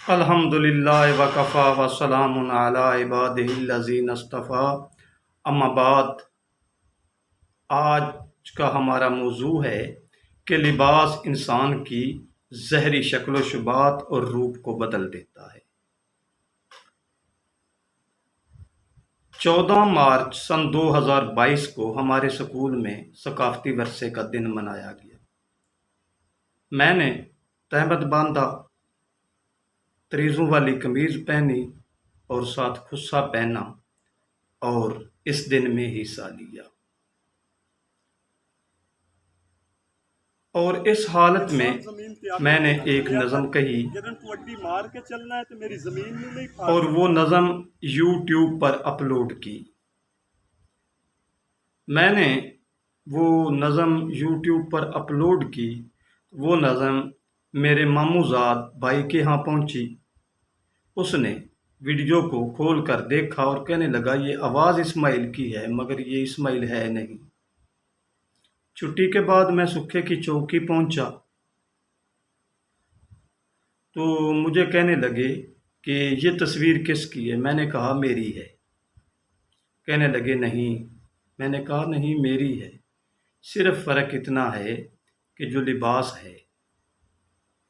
الحمدللہ وکفا وسلام علی عبادہ الذین اصطفیٰ، اما بعد۔ آج کا ہمارا موضوع ہے کہ لباس انسان کی ظاہری شکل و شبات اور روپ کو بدل دیتا ہے۔ 14 مارچ سن 2022 کو ہمارے سکول میں ثقافتی ورثے کا دن منایا گیا۔ میں نے تہمت باندھا، تریزوں والی قمیض پہنی اور ساتھ خصہ پہنا اور اس دن میں حصہ لیا۔ اور اس حالت میں نے ایک نظم کہی اور وہ نظم یوٹیوب پر اپلوڈ کی۔ میں نے وہ نظم یوٹیوب پر اپلوڈ کی۔ وہ نظم میرے ماموں زاد بھائی کے ہاں پہنچی۔ اس نے ویڈیو کو کھول کر دیکھا اور کہنے لگا، یہ آواز اسماعیل کی ہے مگر یہ اسماعیل ہے نہیں۔ چھٹی کے بعد میں سکھے کی چوکی پہنچا تو مجھے کہنے لگے کہ یہ تصویر کس کی ہے؟ میں نے کہا میری ہے۔ کہنے لگے نہیں۔ میں نے کہا نہیں، میری ہے، صرف فرق اتنا ہے کہ جو لباس ہے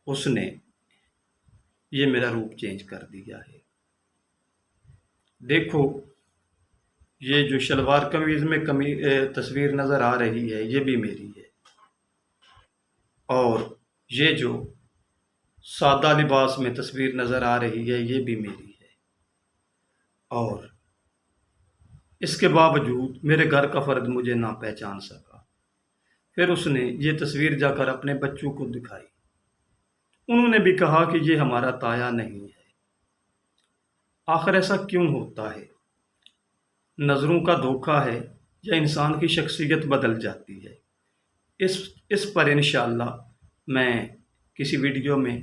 اس نے یہ میرا روپ چینج کر دیا ہے۔ دیکھو، یہ جو شلوار قمیض میں تصویر نظر آ رہی ہے یہ بھی میری ہے، اور یہ جو سادہ لباس میں تصویر نظر آ رہی ہے یہ بھی میری ہے۔ اور اس کے باوجود میرے گھر کا فرد مجھے نہ پہچان سکا۔ پھر اس نے یہ تصویر جا کر اپنے بچوں کو دکھائی۔ انہوں نے بھی کہا کہ یہ ہمارا تایا نہیں ہے۔ آخر ایسا کیوں ہوتا ہے؟ نظروں کا دھوکہ ہے یا انسان کی شخصیت بدل جاتی ہے؟ اس پر انشاءاللہ میں کسی ویڈیو میں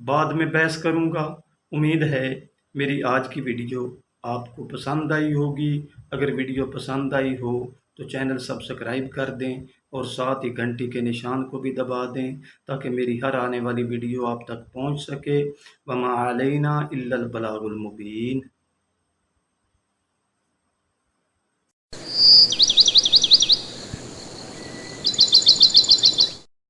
بعد میں بحث کروں گا۔ امید ہے میری آج کی ویڈیو آپ کو پسند آئی ہوگی۔ اگر ویڈیو پسند آئی ہو تو چینل سبسکرائب کر دیں اور ساتھ ہی گھنٹی کے نشان کو بھی دبا دیں تاکہ میری ہر آنے والی ویڈیو آپ تک پہنچ سکے۔ وما علینا الا البلاغ المبین۔